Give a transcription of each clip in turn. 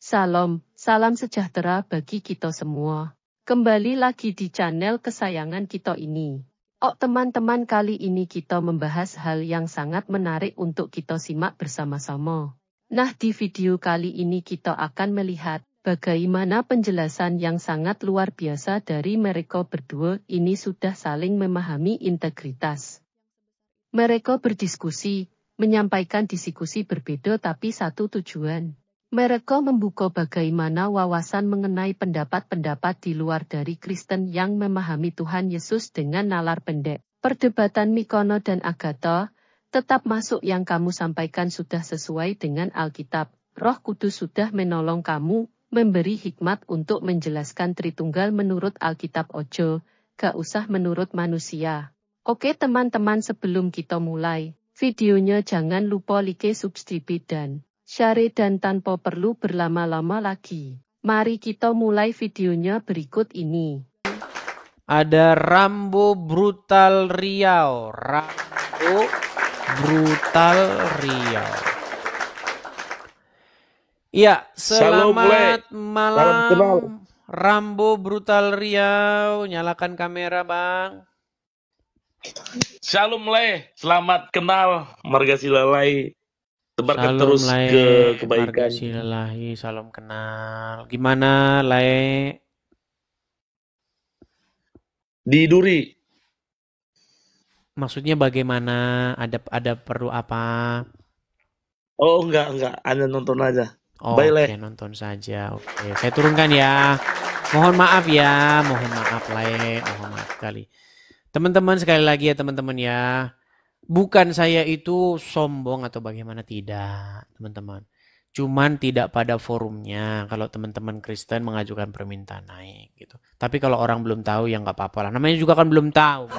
Salam, salam sejahtera bagi kita semua. Kembali lagi di channel kesayangan kita ini. Oh teman-teman, kali ini kita membahas hal yang sangat menarik untuk kita simak bersama-sama. Nah, di video kali ini kita akan melihat bagaimana penjelasan yang sangat luar biasa dari mereka berdua ini sudah saling memahami integritas. Mereka berdiskusi, menyampaikan diskusi berbeda tapi satu tujuan. Mereka membuka bagaimana wawasan mengenai pendapat-pendapat di luar dari Kristen yang memahami Tuhan Yesus dengan nalar pendek. Perdebatan Mikono dan Agatha, tetap masuk yang kamu sampaikan sudah sesuai dengan Alkitab. Roh Kudus sudah menolong kamu, memberi hikmat untuk menjelaskan Tritunggal menurut Alkitab ojo, gak usah menurut manusia. Oke teman-teman, sebelum kita mulai videonya jangan lupa like, subscribe dan share, dan tanpa perlu berlama-lama lagi, mari kita mulai videonya berikut ini. Ada Rambo Brutal Riau. Rambo Brutal Riau. Iya, selamat malam Rambo Brutal Riau. Nyalakan kamera, Bang. Shalom Le, selamat kenal Margasilalai. Tebarkan Salam terus Lae, ke kebaikan. Margasilalai, salam kenal. Gimana Lae? Di Duri. Maksudnya bagaimana? Ada perlu apa? Oh enggak, Anda nonton aja. Oh, Bye Le. oke, nonton saja. Oke, saya turunkan ya. Mohon maaf ya, mohon maaf Lae, mohon maaf sekali. Teman-teman, sekali lagi ya teman-teman ya. Bukan saya itu sombong atau bagaimana, tidak teman-teman. Cuman tidak pada forumnya kalau teman-teman Kristen mengajukan permintaan naik gitu. Tapi kalau orang belum tahu ya nggak apa-apa lah. Namanya juga kan belum tahu.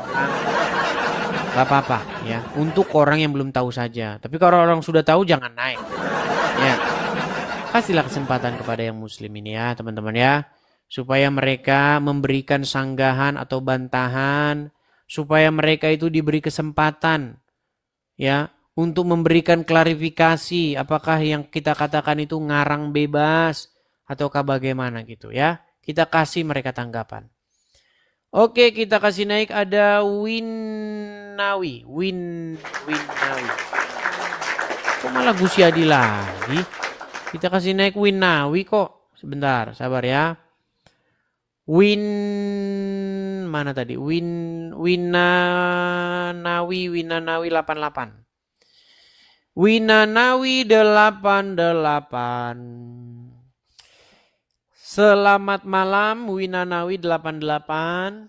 Nggak apa-apa ya. Untuk orang yang belum tahu saja. Tapi kalau orang sudah tahu jangan naik. Ya. Kasihlah kesempatan kepada yang muslim ini ya teman-teman ya. Supaya mereka memberikan sanggahan atau bantahan. Supaya mereka itu diberi kesempatan ya untuk memberikan klarifikasi apakah yang kita katakan itu ngarang bebas ataukah bagaimana gitu ya. Kita kasih mereka tanggapan. Oke, kita kasih naik ada Winnawi. Winnawi. Kok malah Gus Yadi lagi? Kita kasih naik Winnawi kok. Sebentar, sabar ya. Mana tadi? Winanawi 88. Winanawi 88. Selamat malam Winanawi 88.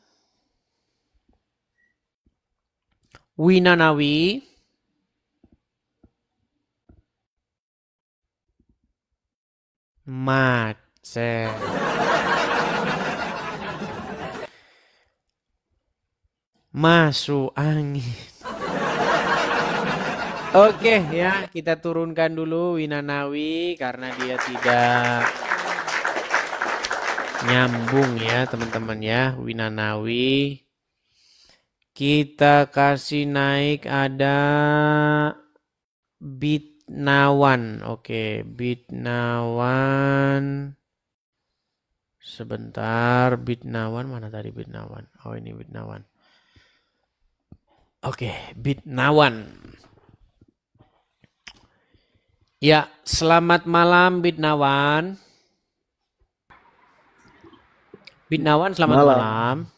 Winanawi. Macet. Masuk angin. Oke ya, kita turunkan dulu Winanawi karena dia tidak nyambung ya teman-teman ya. Winanawi. Kita kasih naik ada Bitnawan. Oke, Bitnawan. Sebentar, Bitnawan mana tadi Bitnawan? Oh, ini Bitnawan. Oke, Bitnawan. Ya, selamat malam Bitnawan. Bitnawan, selamat malam.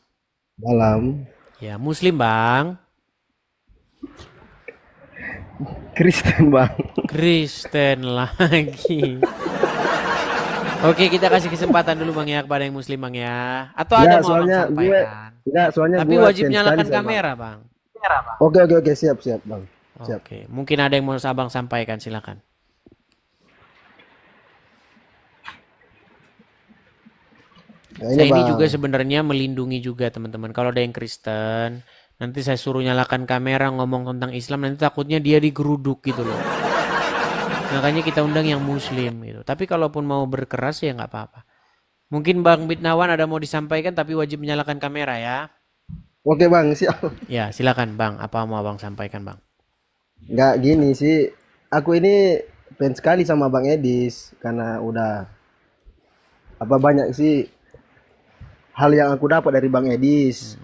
Malam. Ya, Muslim Bang. Kristen Bang. Kristen lagi. Oke, kita kasih kesempatan dulu Bang ya kepada yang Muslim Bang ya. Atau ada mau Bang sampaikan? Tapi wajib nyalakan kamera Bang. Oke, siap Bang. Siap. Oke, mungkin ada yang mau Abang sampaikan, silakan. Nah, saya ini Bang juga sebenarnya melindungi juga teman-teman. Kalau ada yang Kristen, nanti saya suruh nyalakan kamera ngomong tentang Islam, nanti takutnya dia digeruduk gitu loh. Makanya kita undang yang Muslim gitu. Tapi kalaupun mau berkeras ya nggak apa-apa. Mungkin Bang Bitnawan ada mau disampaikan tapi wajib menyalakan kamera ya. Oke Bang, siap. Ya silakan Bang, apa mau Abang sampaikan Bang? Nggak gini sih, aku ini fans sekali sama Bang Edis karena udah apa banyak sih hal yang aku dapat dari Bang Edis.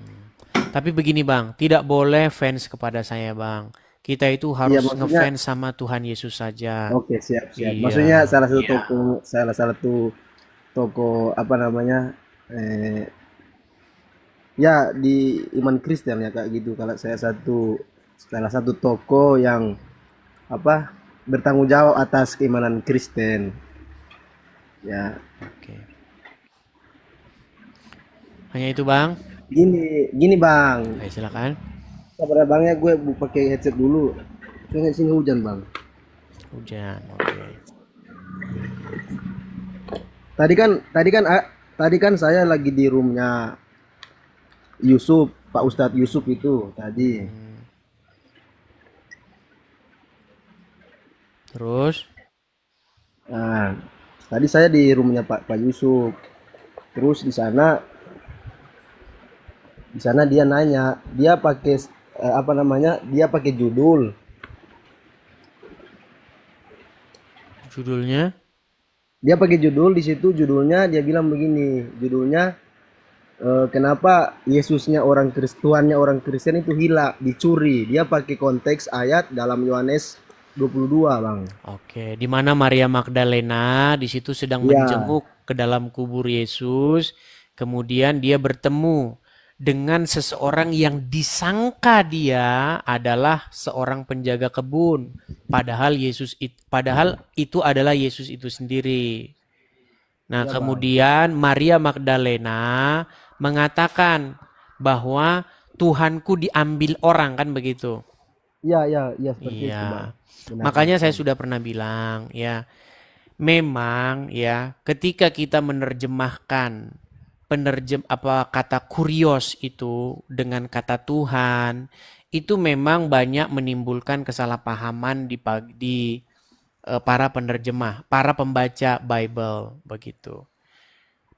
Tapi begini Bang, tidak boleh fans kepada saya Bang. Kita itu Iya harus maksudnya, ngefans sama Tuhan Yesus saja. oke siap siap. Iya. Maksudnya salah satu toko apa namanya, eh, ya di iman Kristen ya kayak gitu. Kalau saya salah satu toko yang apa bertanggung jawab atas keimanan Kristen. Ya Oke. Hanya itu Bang. gini gini Bang. Ayo silakan. Sabar Bangnya, gue pakai headset dulu. Soalnya sini hujan Bang. Hujan. Oke. Tadi kan tadi kan tadi kan saya lagi di roomnya Yusuf, Pak Ustadz Yusuf itu tadi. Terus Nah, tadi saya di roomnya Pak Yusuf. Terus di sana dia nanya, dia pakai apa namanya? Dia pakai judulnya Dia pakai judul di situ, judulnya dia bilang begini, judulnya kenapa Yesusnya Tuhannya orang Kristen itu hilang, dicuri. Dia pakai konteks ayat dalam Yohanes 22, Bang. oke, di mana Maria Magdalena di situ sedang Iya, menjenguk ke dalam kubur Yesus, kemudian dia bertemu dengan seseorang yang disangka dia adalah seorang penjaga kebun, padahal padahal itu adalah Yesus itu sendiri. Nah, iya, Bang. kemudian Maria Magdalena mengatakan bahwa Tuhanku diambil orang, kan begitu. Iya, iya, iya seperti itu, Bang. Iya. Benar, Makanya Bang. saya sudah pernah bilang ya, memang ya ketika kita menerjemahkan kata kurios itu dengan kata Tuhan, itu memang banyak menimbulkan kesalahpahaman di para penerjemah, para pembaca Bible begitu.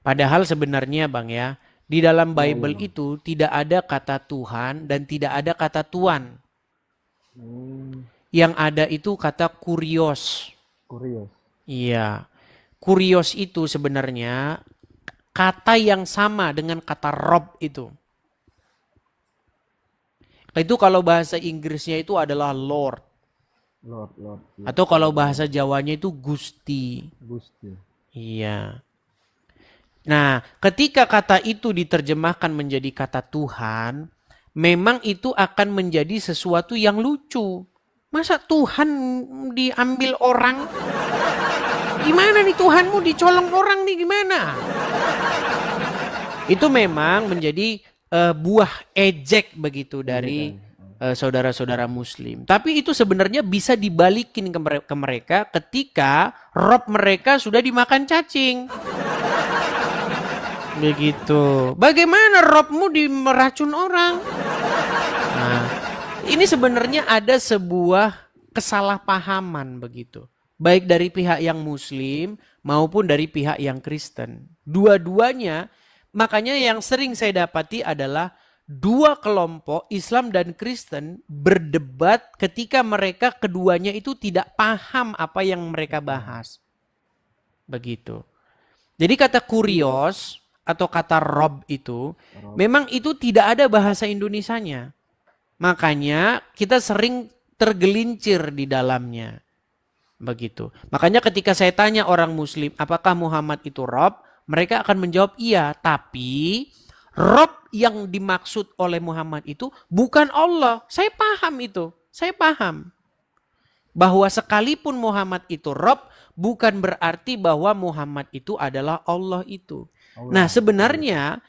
Padahal sebenarnya Bang ya, di dalam Iya, iya, Bible Bang. itu tidak ada kata Tuhan dan tidak ada kata Tuan. Hmm, Yang ada itu kata kurios. kurios. Iya. Kurios itu sebenarnya kata yang sama dengan kata Rob itu. Itu kalau bahasa Inggrisnya itu adalah Lord. Lord, iya. Atau kalau bahasa Jawanya itu Gusti. Gusti. Iya. Nah, ketika kata itu diterjemahkan menjadi kata Tuhan, memang itu akan menjadi sesuatu yang lucu. Masa Tuhan diambil orang? Gimana nih Tuhanmu dicolong orang nih gimana? Itu memang menjadi buah ejek begitu dari saudara-saudara Muslim. Tapi itu sebenarnya bisa dibalikin ke mereka ketika rob mereka sudah dimakan cacing. Begitu. Bagaimana robmu meracun orang? Nah, ini sebenarnya ada sebuah kesalahpahaman begitu. Baik dari pihak yang Muslim maupun dari pihak yang Kristen. Dua-duanya, makanya yang sering saya dapati adalah dua kelompok Islam dan Kristen berdebat ketika mereka keduanya itu tidak paham apa yang mereka bahas. Begitu. Jadi kata kurios atau kata rob itu, memang itu tidak ada bahasa Indonesianya. Makanya kita sering tergelincir di dalamnya. Begitu. Makanya ketika saya tanya orang Muslim, apakah Muhammad itu Rob? Mereka akan menjawab iya. Tapi Rob yang dimaksud oleh Muhammad itu bukan Allah. Saya paham itu. Saya paham. Bahwa sekalipun Muhammad itu Rob, bukan berarti bahwa Muhammad itu adalah Allah itu. Nah sebenarnya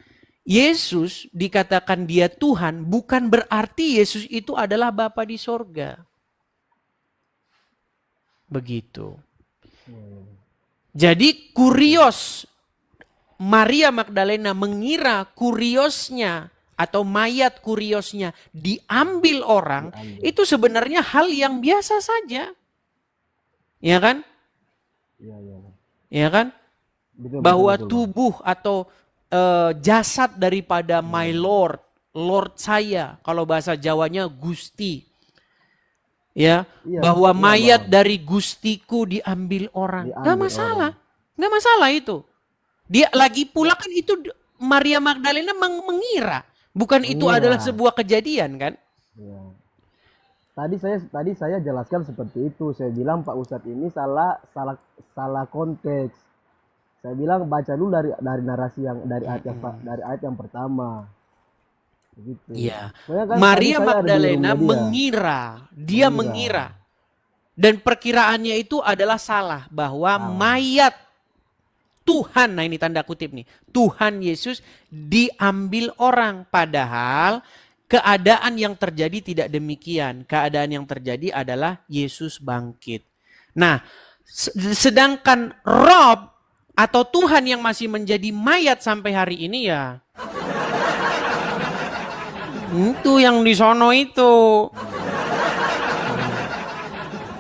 Yesus dikatakan dia Tuhan bukan berarti Yesus itu adalah Bapa di sorga. Begitu. Jadi kurios, Maria Magdalena mengira kuriosnya atau mayat kuriosnya diambil orang, itu sebenarnya hal yang biasa saja. Ya kan? Ya kan? Bahwa tubuh atau jasad daripada my Lord, Lord saya, kalau bahasa Jawanya Gusti. Ya, bahwa mayat dari Gustiku diambil orang. Gak masalah. Gak masalah itu. Dia lagi pula kan itu Maria Magdalena mengira. Bukan itu Mengira. adalah sebuah kejadian kan? Ya. Tadi saya jelaskan seperti itu. Saya bilang Pak Ustadz ini salah konteks. Saya bilang baca dulu dari narasi yang dari ayat yang pertama. Begitu. Iya. Soalnya kan Maria tadi saya ada di Magdalena rumah dia. mengira, dia mengira. Dan perkiraannya itu adalah salah bahwa mayat Tuhan, nah ini tanda kutip nih, Tuhan Yesus diambil orang, padahal keadaan yang terjadi tidak demikian. Keadaan yang terjadi adalah Yesus bangkit. Nah, sedangkan Rob atau Tuhan yang masih menjadi mayat sampai hari ini ya, itu yang di sono itu.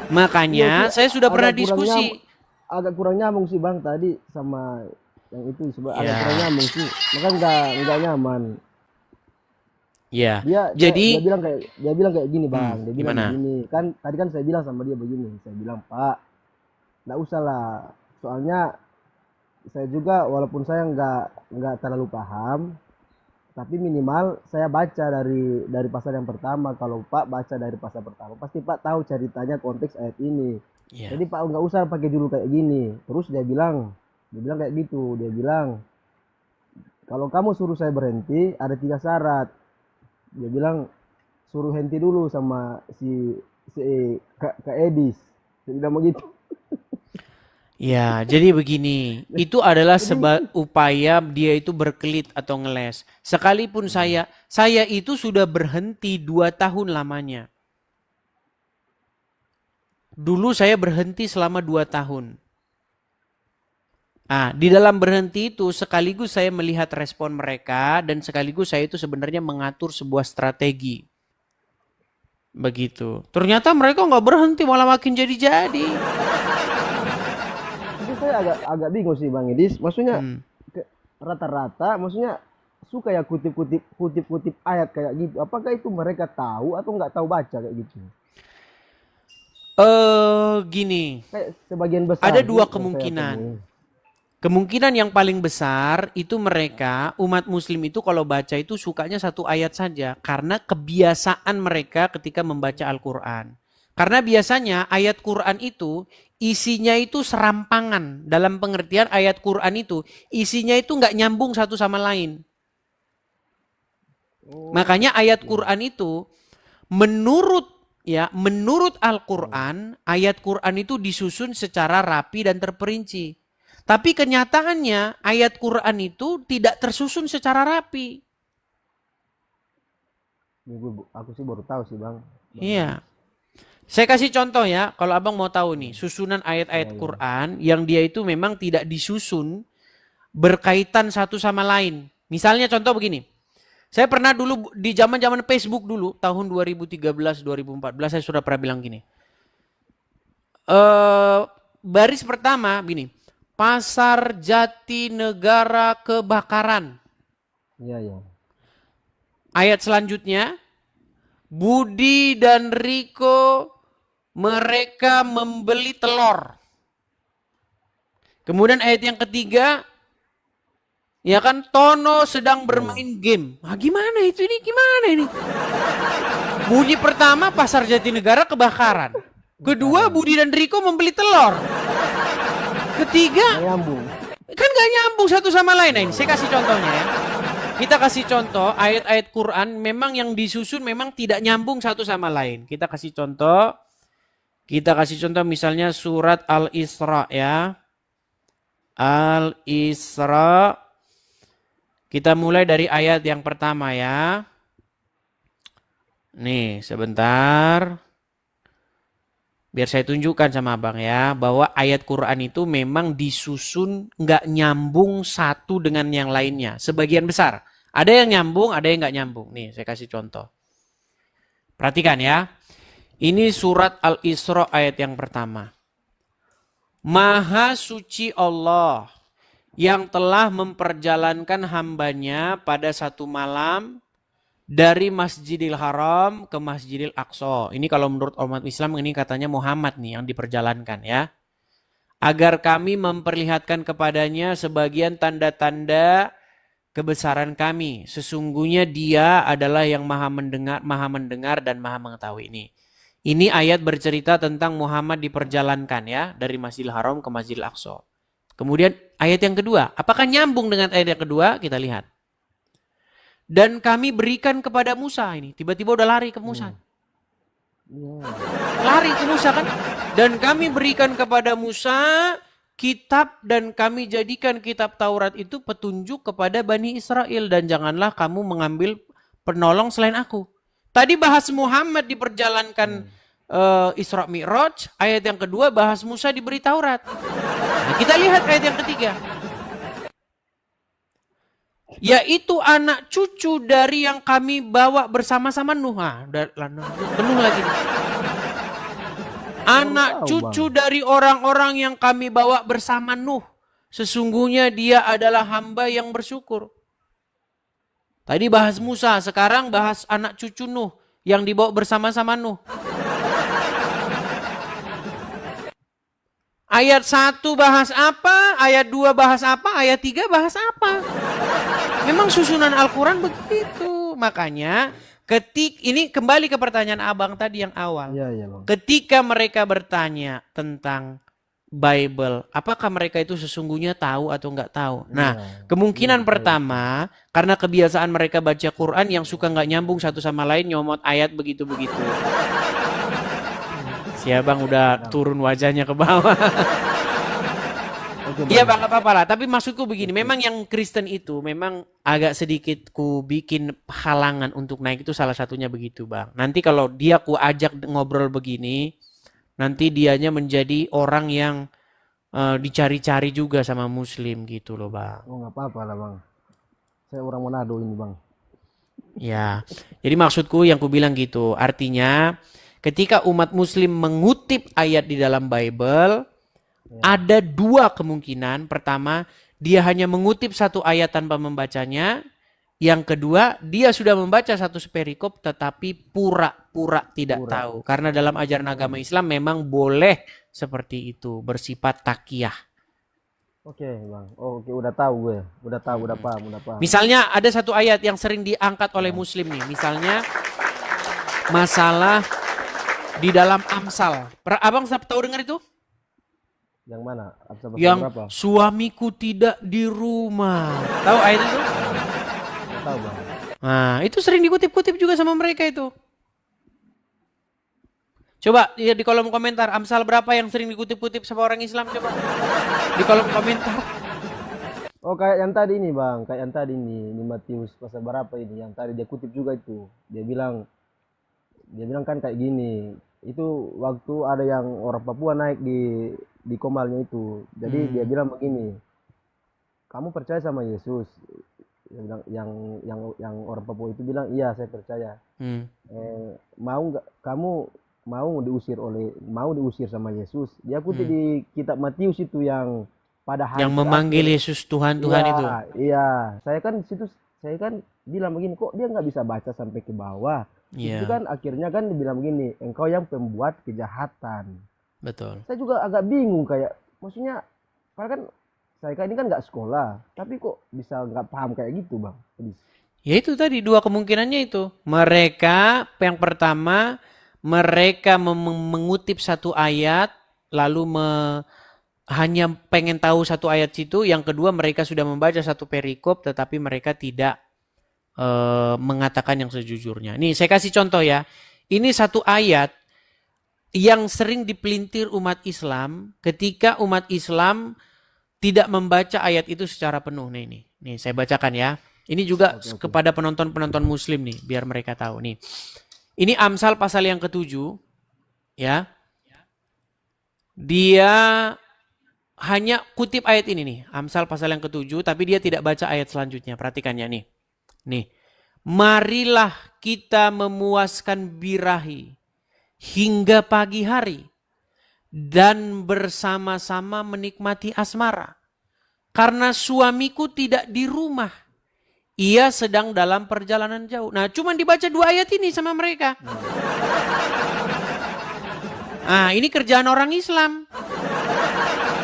Makanya saya sudah pernah diskusi. Agak kurang nyambung sih Bang tadi sama yang itu agak Ya. kurang nyambung sih. Maka nggak nyaman. Ya. Dia Jadi dia bilang kayak gini Bang. Dia bilang gimana? begini. Kan tadi kan saya bilang sama dia begini. Saya bilang, "Pak, nggak usah lah. Soalnya saya juga walaupun saya nggak terlalu paham, tapi minimal saya baca dari pasal yang pertama. Kalau Pak baca dari pasal pertama, pasti Pak tahu ceritanya konteks ayat ini. Ya. Jadi Pak nggak usah pakai dulu kayak gini." Terus dia bilang kayak gitu. Dia bilang, "Kalau kamu suruh saya berhenti, ada 3 syarat." Dia bilang, "Suruh henti dulu sama si Kak Edis." Dia bilang begitu. Ya, jadi begini, itu adalah upaya dia itu berkelit atau ngeles. Sekalipun saya itu sudah berhenti 2 tahun lamanya. Dulu saya berhenti selama 2 tahun. Di dalam berhenti itu sekaligus saya melihat respon mereka dan sekaligus saya itu sebenarnya mengatur sebuah strategi. Begitu. Ternyata mereka nggak berhenti malah makin jadi-jadi. Itu saya agak bingung sih Bang Edis. Maksudnya rata-rata maksudnya suka ya kutip ayat kayak gitu. Apakah itu mereka tahu atau nggak tahu baca kayak gitu? Gini. Kayak sebagian besar. Ada 2 kemungkinan. Kemungkinan yang paling besar itu mereka, umat muslim itu kalau baca itu sukanya 1 ayat saja. Karena kebiasaan mereka ketika membaca Al-Quran. Karena biasanya ayat Quran itu isinya itu serampangan. Dalam pengertian ayat Quran itu isinya itu nggak nyambung satu sama lain. Makanya ayat Quran itu menurut Al-Quran, ayat Quran itu disusun secara rapi dan terperinci. Tapi kenyataannya ayat Quran itu tidak tersusun secara rapi. Aku sih baru tahu sih Bang. Iya. Saya kasih contoh ya, kalau abang mau tahu nih, susunan ayat-ayat Quran yang dia itu memang tidak disusun berkaitan satu sama lain. Misalnya contoh begini. Saya pernah dulu di zaman-zaman Facebook dulu, tahun 2013-2014 saya sudah pernah bilang gini. Baris pertama gini. Pasar Jatinegara kebakaran. Iya. Ayat selanjutnya, Budi dan Riko mereka membeli telur. Kemudian ayat yang ketiga, ya kan, Tono sedang bermain game. Gimana ini? Bunyi pertama Pasar Jatinegara kebakaran. Kedua Budi dan Riko membeli telur. Ketiga, kan gak nyambung satu sama lain. Nah, ini saya kasih contohnya ya. Kita kasih contoh ayat-ayat Quran memang yang disusun memang tidak nyambung satu sama lain. Kita kasih contoh misalnya surat Al-Isra ya. Al-Isra. Kita mulai dari ayat yang pertama ya. Nih, sebentar. Biar saya tunjukkan sama abang ya, bahwa ayat Quran itu memang disusun nggak nyambung satu dengan yang lainnya. Sebagian besar. Ada yang nyambung, ada yang nggak nyambung. Nih, saya kasih contoh. Perhatikan ya. Ini surat Al-Isra ayat yang pertama. Maha suci Allah yang telah memperjalankan hambanya pada satu malam dari Masjidil Haram ke Masjidil Aqsa. Ini kalau menurut umat Islam ini katanya Muhammad nih yang diperjalankan ya. agar kami memperlihatkan kepadanya sebagian tanda-tanda kebesaran kami. Sesungguhnya dia adalah yang maha mendengar dan maha mengetahui. Ini ayat bercerita tentang Muhammad diperjalankan ya dari Masjidil Haram ke Masjidil Aqsa. Kemudian ayat yang kedua, apakah nyambung dengan ayat yang kedua? Kita lihat. Dan kami berikan kepada Musa ini. Tiba-tiba udah lari ke Musa. Lari ke Musa kan? Dan kami berikan kepada Musa kitab dan kami jadikan kitab Taurat itu petunjuk kepada Bani Israel. Dan janganlah kamu mengambil penolong selain aku. Tadi bahas Muhammad diperjalankan Isra Mi'raj. Ayat yang kedua bahas Musa diberi Taurat. Nah, kita lihat ayat yang ketiga. Yaitu anak cucu dari yang kami bawa bersama-sama Nuh. Penuh lagi. Anak cucu dari orang-orang yang kami bawa bersama Nuh. Sesungguhnya dia adalah hamba yang bersyukur. Tadi bahas Musa, sekarang bahas anak cucu Nuh yang dibawa bersama-sama Nuh. Ayat 1 bahas apa, ayat 2 bahas apa, ayat 3 bahas apa. Memang susunan Al-Quran begitu. Makanya ini kembali ke pertanyaan abang tadi yang awal. Iya, Bang. Ketika mereka bertanya tentang Bible, apakah mereka itu sesungguhnya tahu atau enggak tahu? Nah, kemungkinan pertama, karena kebiasaan mereka baca Quran yang suka enggak nyambung satu sama lain, nyomot ayat begitu-begitu. Si abang udah turun wajahnya ke bawah. Iya bang, apa-apa lah. Tapi maksudku begini, memang yang Kristen itu memang agak sedikit ku bikin halangan untuk naik itu salah satunya begitu bang. Nanti kalau dia ku ajak ngobrol begini, nanti dianya menjadi orang yang dicari-cari juga sama Muslim gitu loh bang. Oh nggak apa-apa lah bang. Saya orang Manado ini bang. Ya, jadi maksudku yang ku bilang gitu. Artinya ketika umat Muslim mengutip ayat di dalam Bible, ada dua kemungkinan. Pertama, dia hanya mengutip satu ayat tanpa membacanya. Yang kedua, dia sudah membaca satu perikop tetapi pura-pura tidak tahu. Karena dalam ajaran agama Islam memang boleh seperti itu, bersifat takiyah. Oke bang, oke udah tahu gue, udah paham. Misalnya ada satu ayat yang sering diangkat oleh Muslim nih, misalnya masalah di dalam Amsal. Abang tahu dengar itu? Yang mana? Yang berapa? Suamiku tidak di rumah. Tahu ayat itu? Tahu bang. Nah, itu sering dikutip-kutip juga sama mereka itu. Coba ya di kolom komentar, Amsal berapa yang sering dikutip-kutip sama orang Islam coba. Di kolom komentar. Oh kayak yang tadi ini bang, kayak yang tadi ini Matius pasal berapa ini, yang tadi dia kutip juga itu. Dia bilang kan kayak gini. Itu waktu ada yang orang Papua naik di komalnya itu. Jadi dia bilang begini. Kamu percaya sama Yesus? Dia bilang, yang orang Papua itu bilang, iya saya percaya. Mau nggak kamu mau diusir sama Yesus? Dia kutip di kitab Matius itu yang pada hari yang memanggil Yesus Tuhan itu. Iya, saya kan bilang begini, kok dia nggak bisa baca sampai ke bawah. Itu kan akhirnya kan dibilang begini, engkau yang pembuat kejahatan. Betul. Saya juga agak bingung kayak, maksudnya karena kan saya ini kan nggak sekolah, tapi kok bisa nggak paham kayak gitu bang? Ya itu tadi dua kemungkinannya itu. Mereka yang pertama mereka mengutip satu ayat lalu hanya pengen tahu satu ayat situ. Yang kedua mereka sudah membaca satu perikop tetapi mereka tidak mengatakan yang sejujurnya. Nih saya kasih contoh ya. Ini satu ayat yang sering dipelintir umat Islam ketika umat Islam tidak membaca ayat itu secara penuh. Nih saya bacakan ya. Ini juga kepada penonton-penonton Muslim nih biar mereka tahu nih. Ini Amsal pasal yang ke-7 ya. Dia hanya kutip ayat ini nih, Amsal pasal yang ke-7 tapi dia tidak baca ayat selanjutnya. Perhatikan ya nih. Nih, marilah kita memuaskan birahi hingga pagi hari dan bersama-sama menikmati asmara. Karena suamiku tidak di rumah, ia sedang dalam perjalanan jauh. Nah, cuma dibaca dua ayat ini sama mereka. Nah, ini kerjaan orang Islam.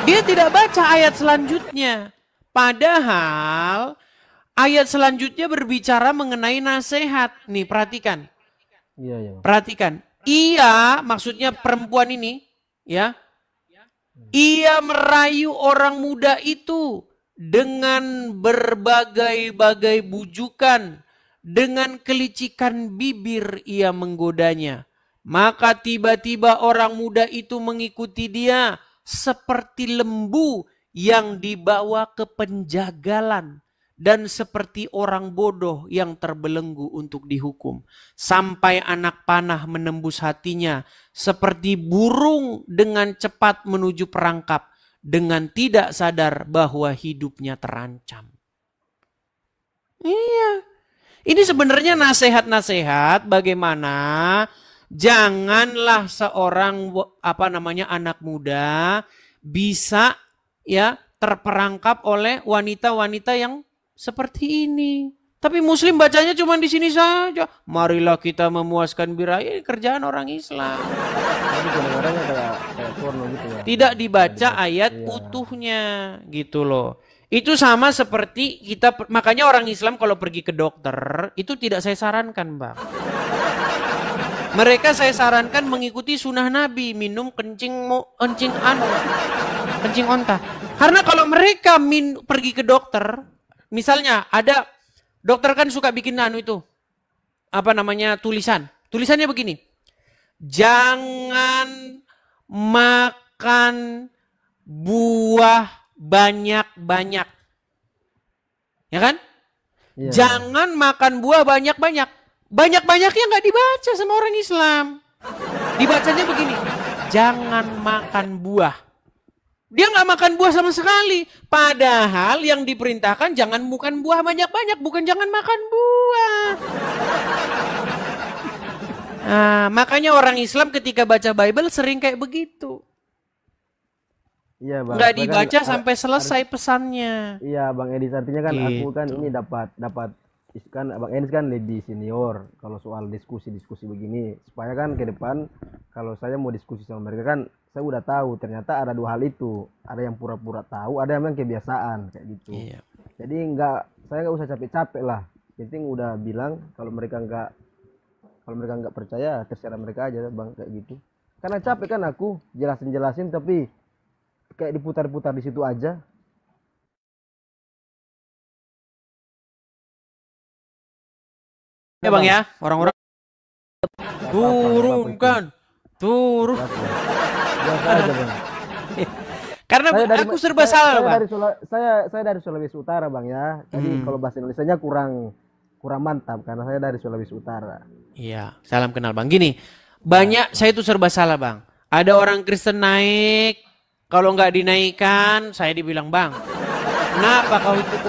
Dia tidak baca ayat selanjutnya. Padahal ayat selanjutnya berbicara mengenai nasihat. Nih, perhatikan. Iya, iya. Perhatikan. Ia, maksudnya perempuan ini, ya. Ia merayu orang muda itu dengan berbagai-bagai bujukan. Dengan kelicikan bibir ia menggodanya. Maka tiba-tiba orang muda itu mengikuti dia seperti lembu yang dibawa ke penjagalan. Dan seperti orang bodoh yang terbelenggu untuk dihukum. Sampai anak panah menembus hatinya. Seperti burung dengan cepat menuju perangkap. Dengan tidak sadar bahwa hidupnya terancam. Iya. Ini sebenarnya nasihat-nasihat bagaimana janganlah seorang anak muda bisa ya terperangkap oleh wanita-wanita yang seperti ini. Tapi Muslim bacanya cuma di sini saja. Marilah kita memuaskan birahi, kerjaan orang Islam. Jadi kedengarannya kayak porno gitu ya. Tidak dibaca ayat utuhnya gitu loh. Itu sama seperti kita, makanya orang Islam kalau pergi ke dokter itu tidak saya sarankan, Bang. Mereka saya sarankan mengikuti sunnah Nabi, minum kencing onta. Karena kalau mereka pergi ke dokter, misalnya ada dokter kan suka bikin tulisan. Tulisannya begini. Jangan makan buah banyak-banyak. Ya kan? Iya. Jangan makan buah banyak-banyak. Banyak-banyaknya nggak dibaca sama orang Islam. Dibacanya begini. Jangan makan buah. Dia nggak makan buah sama sekali. Padahal yang diperintahkan jangan makan buah banyak-banyak. Bukan jangan makan buah. Nah, makanya orang Islam ketika baca Bible sering kayak begitu. Iya, Bang. Nggak dibaca sampai selesai pesannya. Iya, Bang Edis, artinya kan aku kan Gitu. ini dapat kan Bang Edis kan lebih senior kalau soal diskusi begini, supaya kan ke depan kalau saya mau diskusi sama mereka kan saya udah tahu ternyata ada dua hal itu, ada yang pura-pura tahu, ada yang memang kebiasaan kayak gitu. Iya. Jadi saya nggak usah capek-capek lah, penting udah bilang kalau mereka nggak percaya terserah mereka aja, Bang, kayak gitu. Karena capek kan aku jelasin tapi kayak diputar-putar di situ aja. Ya Bang ya, orang-orang turunkan. Turun. Biasa aja, Bang. Karena aku serba salah, Bang. Saya dari Sulawesi Utara, Bang ya. Jadi kalau bahasa Indonesianya kurang mantap karena saya dari Sulawesi Utara. Iya, salam kenal, Bang. Gini, banyak saya itu serba salah, Bang. Ada orang Kristen naik, kalau nggak dinaikkan, saya dibilang, Bang, kenapa kau itu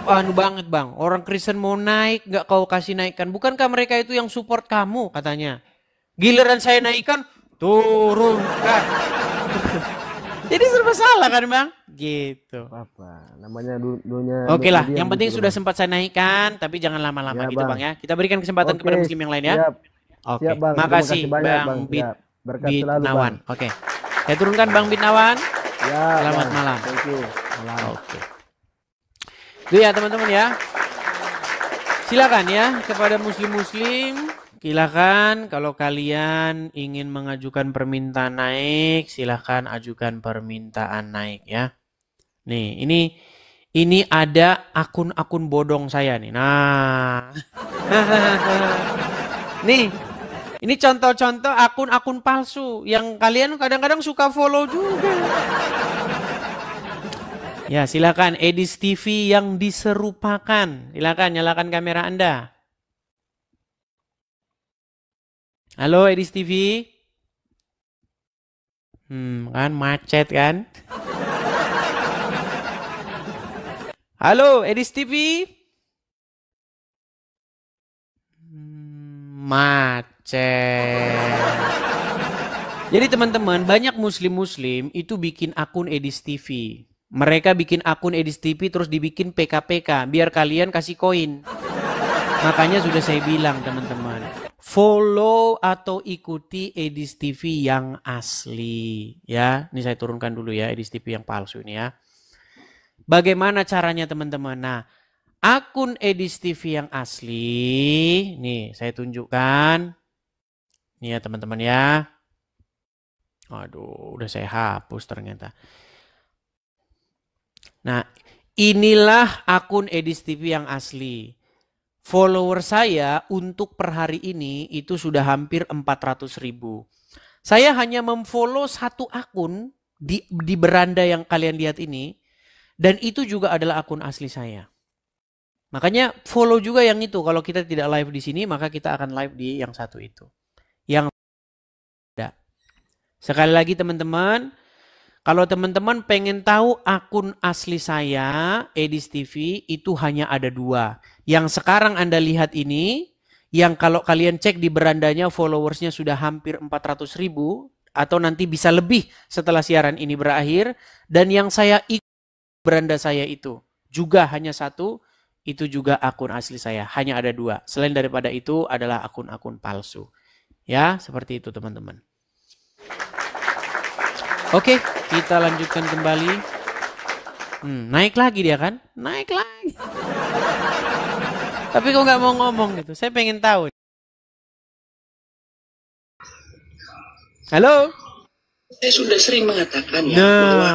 anu banget, Bang? Orang Kristen mau naik, nggak kau kasih naikkan. Bukankah mereka itu yang support kamu, katanya. Giliran saya naikkan, turunkan. Jadi serba salah kan, Bang? Gitu. Apa? Namanya dunia. Oke lah, media yang penting gitu, sudah Bang. sempat saya naikkan, tapi jangan lama-lama Ya, gitu, Bang. Bang ya. Kita berikan kesempatan kepada muslim yang lain ya. Siap. Oke, Siap, Bang. Terima makasih kasih banyak, Bang Bang. Bit, Siap. Berkat selalu, Bitnawan. Bang. Oke, saya turunkan Bang Bitnawan. Ya, Selamat Bang. malam. Thank you. Malam. Oke. Itu ya teman-teman ya. Silakan ya kepada muslim-muslim. Silakan kalau kalian ingin mengajukan permintaan naik, silakan ajukan permintaan naik ya. Nih, ini ada akun-akun bodong saya nih. Nah. Nih. Ini contoh-contoh akun-akun palsu yang kalian kadang-kadang suka follow juga. Ya, silakan Edis TV yang diserupakan. Silakan nyalakan kamera Anda. Halo Edis TV. Kan macet kan? Halo Edis TV. Macet. Jadi teman-teman, banyak muslim-muslim itu bikin akun Edis TV. Mereka bikin akun Edis TV terus dibikin PKPK biar kalian kasih koin. Makanya sudah saya bilang teman-teman, follow atau ikuti Edis TV yang asli. Ya, ini saya turunkan dulu ya Edis TV yang palsu ini ya. Bagaimana caranya teman-teman? Nah, akun Edis TV yang asli, nih saya tunjukkan. Nih ya teman-teman ya. Aduh, udah saya hapus ternyata. Nah, inilah akun Edis TV yang asli. Follower saya untuk per hari ini itu sudah hampir 400.000. Saya hanya memfollow satu akun di beranda yang kalian lihat ini. Dan itu juga adalah akun asli saya. Makanya follow juga yang itu. Kalau kita tidak live di sini, maka kita akan live di yang satu itu. Yang ada. Sekali lagi teman-teman, kalau teman-teman pengen tahu akun asli saya, Edis TV, itu hanya ada 2. Yang sekarang Anda lihat ini, yang kalau kalian cek di berandanya followersnya sudah hampir 400.000, atau nanti bisa lebih setelah siaran ini berakhir. Dan yang saya ikut beranda saya itu juga hanya 1, itu juga akun asli saya, hanya ada 2. Selain daripada itu adalah akun-akun palsu. Ya, seperti itu teman-teman. Oke, kita lanjutkan kembali. Naik lagi dia kan? Naik lagi. Tapi kok nggak mau ngomong gitu? Saya pengen tahu. Halo? Saya sudah sering mengatakan ya bahwa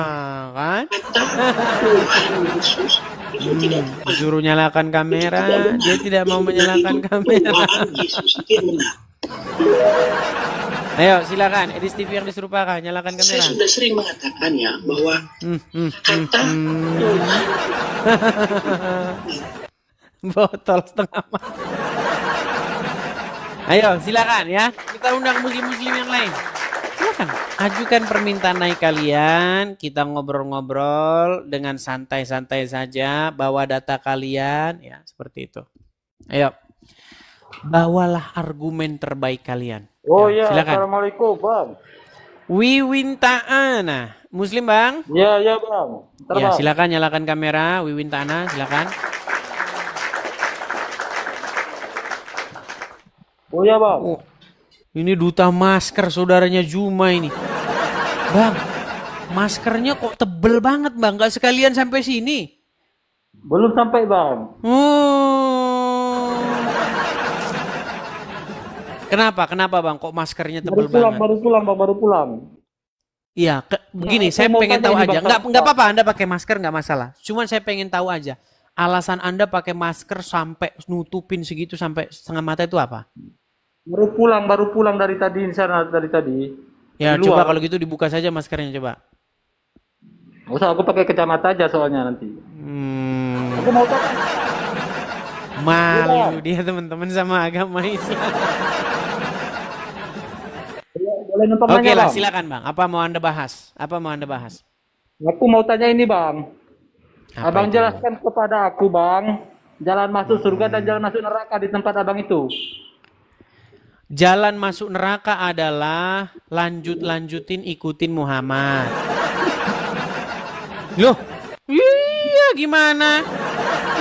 Kan? kata Tuhan Yesus itu tidak tepat. Disuruh nyalakan kamera, dia tidak mau menyalakan kamera. Tuhan Yesus itu yang benar. Ayo silakan, Edis TV yang diserupakan, nyalakan kamera. Saya sudah sering mengatakan ya bahwa kata Tuhan Botol setengah mati. Ayo silakan ya, kita undang muslim-muslim yang lain. Silakan, ajukan permintaan naik kalian, kita ngobrol-ngobrol dengan santai-santai saja, bawa data kalian, ya seperti itu. Ayo, bawalah argumen terbaik kalian. Oh ya, silakan. Assalamualaikum Bang. Wiwin Ta'ana, Muslim Bang? Ya Bang. Ya silakan nyalakan kamera, Wiwin Ta'ana, silakan. Oh ya Bang. Oh. Ini duta masker saudaranya Juma ini. Bang, maskernya kok tebel banget bang, gak sekalian sampai sini. Belum sampai Bang. Kenapa bang, kok maskernya tebel banget? Baru pulang. Iya, begini, saya pengen tahu aja. Nggak apa-apa, Anda pakai masker nggak masalah. Cuman saya pengen tahu aja, alasan Anda pakai masker sampai nutupin segitu sampai setengah mata itu apa? Baru pulang dari tadi dari tadi. Ya coba kalau gitu dibuka saja maskernya coba. Usah aku pakai kacamata aja soalnya nanti. Aku mau tahu. Malu dia teman-teman sama agama Islam. Oke lah silakan bang. Apa mau Anda bahas? Aku mau tanya ini bang. Abang itu? Jelaskan kepada aku bang, jalan masuk surga dan jalan masuk neraka di tempat abang itu. Jalan masuk neraka adalah lanjutin ikutin Muhammad. Loh, iya gimana?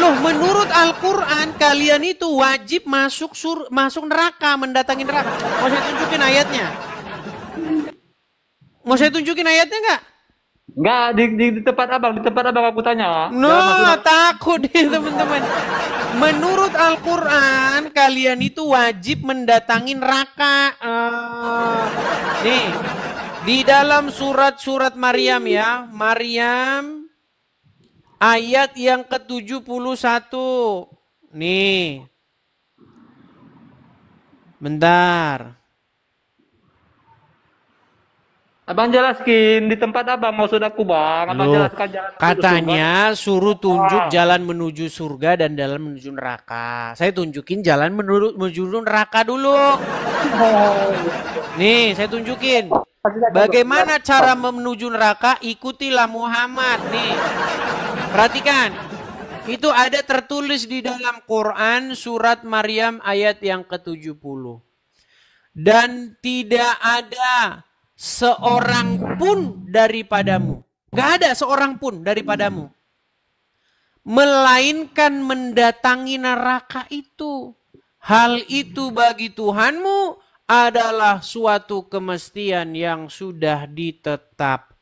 Loh, menurut Al-Quran kalian itu wajib masuk neraka, mendatangi neraka. Mau saya tunjukin ayatnya? Nggak? Nggak, di tempat abang aku tanya. No, takut deh teman-teman. Menurut Al-Quran kalian itu wajib mendatangi neraka. Nih, di dalam surat Maryam ya, Maryam ayat yang ke-71. Nih. Bentar. Abang jelaskin di tempat abang maksud aku bang. Abang jelaskan jalan. Katanya suruh tunjuk jalan menuju surga dan jalan menuju neraka. Saya tunjukin jalan menuju neraka dulu. Nih, saya tunjukin. Bagaimana cara menuju neraka? Ikutilah Muhammad. Nih, perhatikan. Itu ada tertulis di dalam Quran surat Maryam ayat yang ke-70. Dan tidak ada seorang pun daripadamu. Gak ada seorang pun daripadamu. Melainkan mendatangi neraka itu. hal itu bagi Tuhanmu adalah suatu kemestian yang sudah ditetapkan.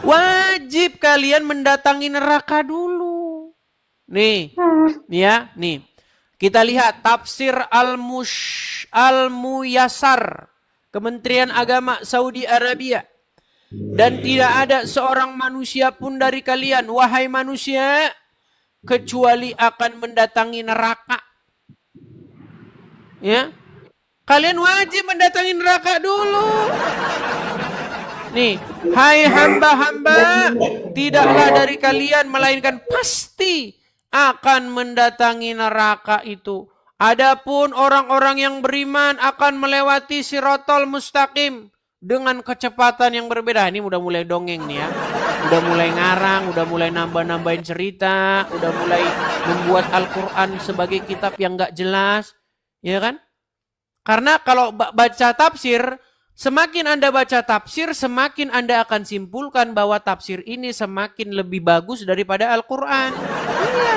Wajib kalian mendatangi neraka dulu. Nih ya, nih. Kita lihat tafsir Al-Muyassar, Kementerian Agama Saudi Arabia. Dan tidak ada seorang manusia pun dari kalian, wahai manusia, kecuali akan mendatangi neraka. Ya, kalian wajib mendatangi neraka dulu. Nih, hai hamba-hamba, tidaklah dari kalian melainkan pasti akan mendatangi neraka itu. Adapun orang-orang yang beriman akan melewati Sirotol Mustaqim dengan kecepatan yang berbeda. Ini udah mulai dongeng nih ya. Udah mulai ngarang, udah mulai nambah-nambahin cerita, udah mulai membuat Al-Quran sebagai kitab yang gak jelas. Ya kan? Karena kalau baca tafsir, semakin Anda baca tafsir, semakin Anda akan simpulkan bahwa tafsir ini semakin lebih bagus daripada Al-Quran. Iya.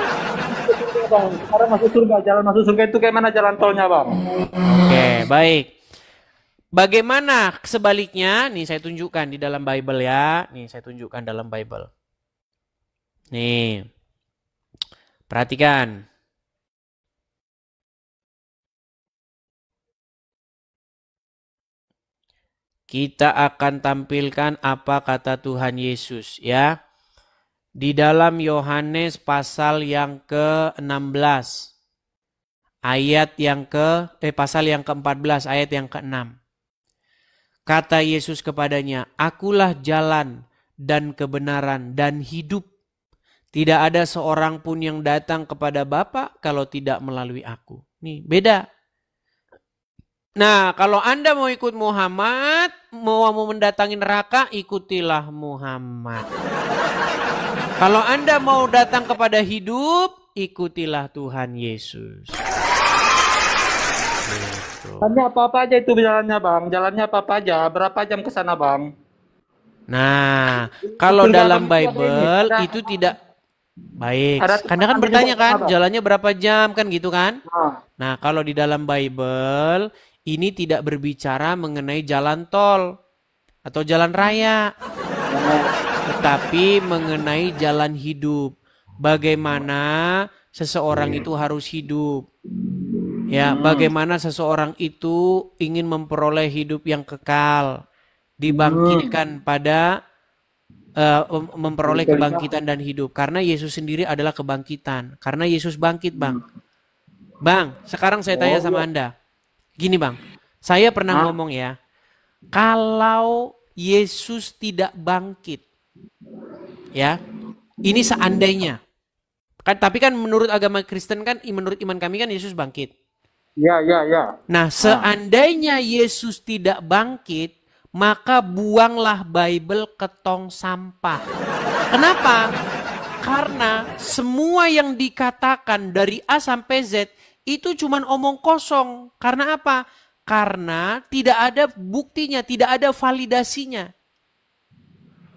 Bang, sekarang masuk surga, jalan masuk surga itu kayak mana jalan tolnya, Bang? Oke, baik. Bagaimana sebaliknya? Nih saya tunjukkan di dalam Bible ya. Nih saya tunjukkan dalam Bible. Nih. Perhatikan. Kita akan tampilkan apa kata Tuhan Yesus ya. Di dalam Yohanes pasal yang ke-16. Pasal yang ke-14 ayat yang ke-6. Kata Yesus kepadanya, "Akulah jalan dan kebenaran dan hidup. Tidak ada seorang pun yang datang kepada Bapa kalau tidak melalui aku." Nih, beda. Nah, kalau Anda mau ikut Muhammad, mau mendatangi neraka, ikutilah Muhammad. Kalau Anda mau datang kepada hidup, ikutilah Tuhan Yesus. Jalannya apa-apa aja itu jalannya, Bang. Jalannya apa-apa aja. Berapa jam ke sana, Bang? Nah, kalau dalam Bible itu tidak baik. Anda kan bertanya kan, jalannya berapa jam kan gitu kan? Nah, kalau di dalam Bible ini tidak berbicara mengenai jalan tol atau jalan raya, tetapi mengenai jalan hidup. Bagaimana seseorang itu harus hidup. Ya, bagaimana seseorang itu ingin memperoleh hidup yang kekal, dibangkitkan pada memperoleh kebangkitan dan hidup. Karena Yesus sendiri adalah kebangkitan. Karena Yesus bangkit, Bang. Bang, sekarang saya tanya sama Anda. Gini, Bang. Saya pernah ngomong ya, kalau Yesus tidak bangkit, ya, ini seandainya. Kan, tapi kan menurut agama Kristen kan, menurut iman kami kan Yesus bangkit. Ya. Nah, seandainya Yesus tidak bangkit, maka buanglah Bible ke tong sampah. Kenapa? Karena semua yang dikatakan dari A sampai Z itu cuman omong kosong. Karena apa? Karena tidak ada buktinya, tidak ada validasinya.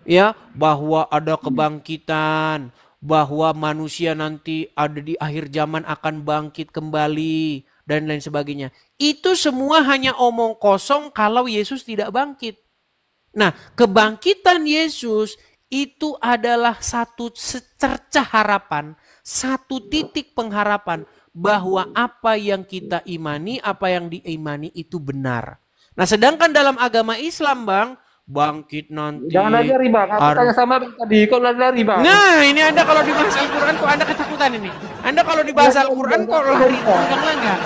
Ya, bahwa ada kebangkitan, bahwa manusia nanti ada di akhir zaman akan bangkit kembali dan lain sebagainya. Itu semua hanya omong kosong kalau Yesus tidak bangkit. Nah, kebangkitan Yesus itu adalah satu secercah harapan, satu titik pengharapan bahwa apa yang kita imani, apa yang diimani itu benar. Nah, sedangkan dalam agama Islam, Bang, bangkit nanti. Jangan lari, Bang. Aku tanya sama Bang tadi, kok lari, Bang? Nah, ini Anda kalau dibahas Al-Quran kok Anda ketakutan ini. Anda kalau dibahas Al-Quran kok lari langgang-langgang.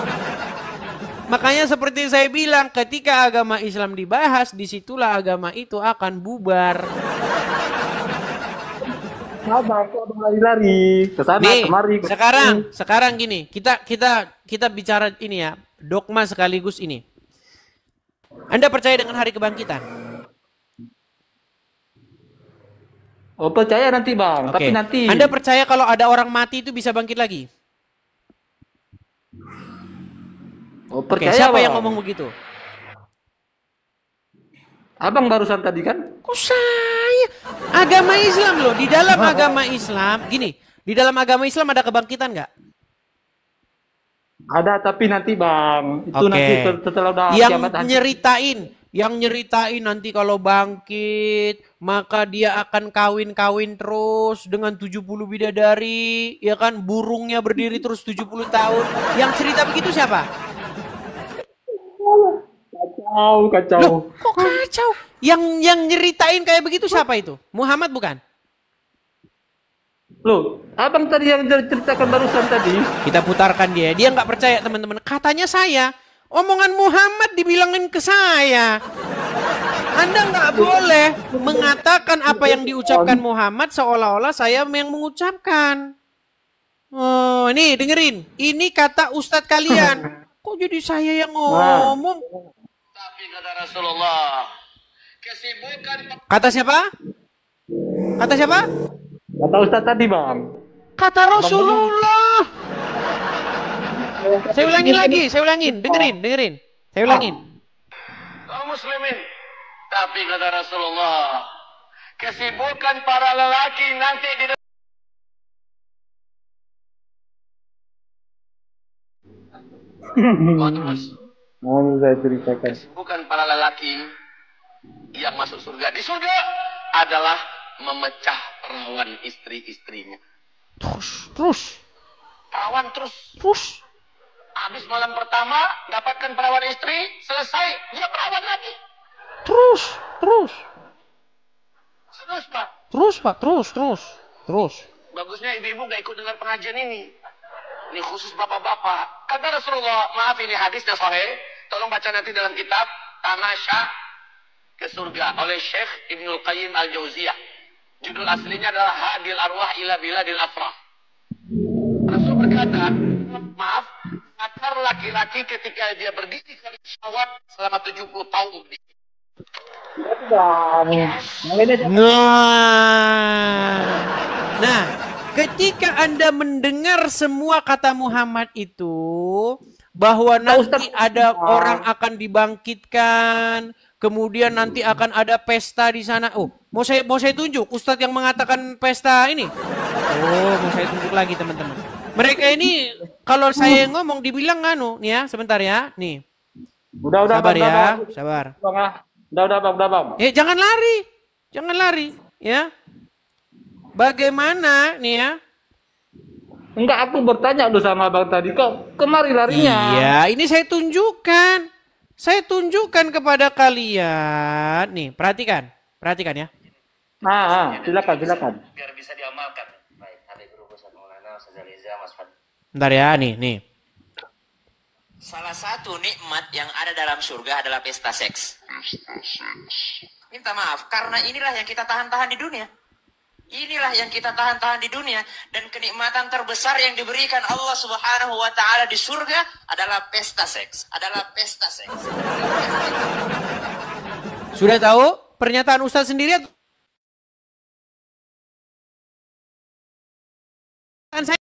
Makanya seperti saya bilang, ketika agama Islam dibahas, disitulah agama itu akan bubar. Bang, kok lari-lari ke sana kemari. Sekarang gini, kita bicara ini ya, dogma sekaligus ini. Anda percaya dengan hari kebangkitan? Oh, percaya nanti, Bang. Oke. Tapi nanti. Anda percaya kalau ada orang mati itu bisa bangkit lagi? Oh, percaya. Oke, siapa Bang yang ngomong begitu? Abang barusan tadi kan? Kok saya? Agama Islam loh. Di dalam agama Islam, gini. Di dalam agama Islam ada kebangkitan nggak? Ada tapi nanti Bang. Itu Oke. nanti setelah udah Yang kiamat nanti. nyeritain nanti kalau bangkit, maka dia akan kawin-kawin terus dengan 70 bidadari, ya kan? Burungnya berdiri terus 70 tahun. Yang cerita begitu siapa? Kacau. Loh, kok kacau? Yang nyeritain kayak begitu siapa itu? Muhammad bukan? Loh, abang tadi yang ceritakan barusan tadi. Kita putarkan dia. Dia nggak percaya teman-teman. Katanya saya. Omongan Muhammad dibilangin ke saya. Anda nggak boleh mengatakan apa yang diucapkan Muhammad seolah-olah saya yang mengucapkan. Oh, ini dengerin. Ini kata ustadz kalian. Kok jadi saya yang ngomong? Tapi kata Rasulullah, kesibukan Kata siapa? Kata siapa? Kata Ustaz tadi Bang. Kata Rasulullah. Saya ulangin lagi, saya ulangin. Dengerin. Saya ulangin. kaum muslimin. Tapi kata Rasulullah, kesibukan para lelaki nanti di Mau saya ceritakan. kesibukan para lelaki yang masuk surga. Di surga adalah memecah perawan istri-istrinya. Terus. Perawan terus. Habis malam pertama, dapatkan perawan istri, selesai, dia perawan lagi. Terus. Terus, Pak. Terus. Bagusnya ibu-ibu gak ikut dengar pengajian ini. Ini khusus bapak-bapak. Kata Rasulullah, maaf ini hadisnya sahih. Tolong baca nanti dalam kitab Tamasya ke surga oleh Syekh Ibnul Qayyim Al-Jauziyah. Judul aslinya adalah Hadil Arwah ila Biladil Afrah. Rasul berkata, maaf, akar laki-laki ketika dia berdiri kali syawat selama 70 tahun. Nah, ketika Anda mendengar semua kata Muhammad itu, bahwa nanti ada orang akan dibangkitkan, kemudian nanti akan ada pesta di sana. Oh, mau saya tunjuk Ustadz yang mengatakan pesta ini. Oh, mau saya tunjuk lagi teman-teman. Mereka ini kalau saya ngomong dibilang nih ya, sebentar ya, nih. Udah Sabar Bang, ya, Bang. sabar. Bang, ah. Udah Bang. Jangan lari, ya. Bagaimana nih ya? Enggak, aku bertanya dulu sama Bang tadi, kok kemari larinya? Iya, ini saya tunjukkan. Saya tunjukkan kepada kalian. Nih, perhatikan ya. Silakan. Biar bisa diamalkan. Baik, Habib Guru Ustaz Maulana, Ustaz Aliza, Mas Fadil. Bentar ya, nih. Salah satu nikmat yang ada dalam surga adalah pesta seks. Minta maaf, karena inilah yang kita tahan-tahan di dunia. Dan kenikmatan terbesar yang diberikan Allah Subhanahu wa Ta'ala di surga adalah pesta seks. Sudah tahu pernyataan Ustaz sendiri? Saya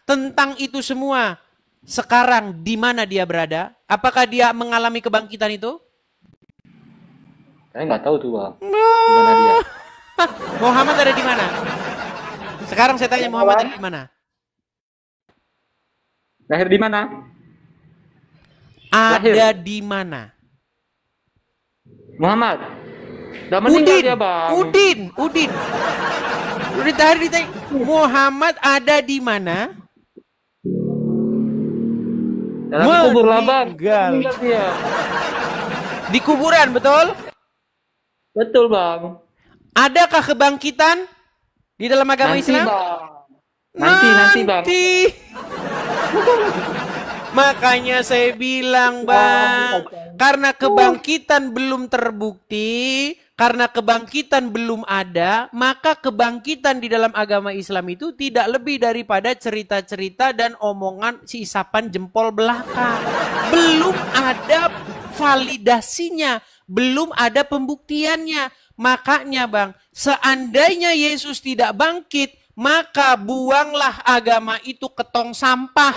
tentang itu semua. Sekarang di mana dia berada? Apakah dia mengalami kebangkitan itu? Saya nggak tahu tuh Bang. Gimana dia? Muhammad ada di mana? Sekarang saya tanya Muhammad ada di mana? Lahir di mana? Ada di mana? Muhammad. Udah meninggal dia Bang. Udin. Udah tadi ditanya, Muhammad ada di mana? Dalam kubur lah Bang. Meninggal dia. Di kuburan, betul? Betul Bang. Adakah kebangkitan di dalam agama Islam? Nanti Bang. Makanya saya bilang Bang, karena kebangkitan belum terbukti, karena kebangkitan belum ada, maka kebangkitan di dalam agama Islam itu tidak lebih daripada cerita-cerita dan omongan si isapan jempol belakang. Belum ada validasinya, belum ada pembuktiannya. Makanya Bang, seandainya Yesus tidak bangkit, maka buanglah agama itu ke tong sampah.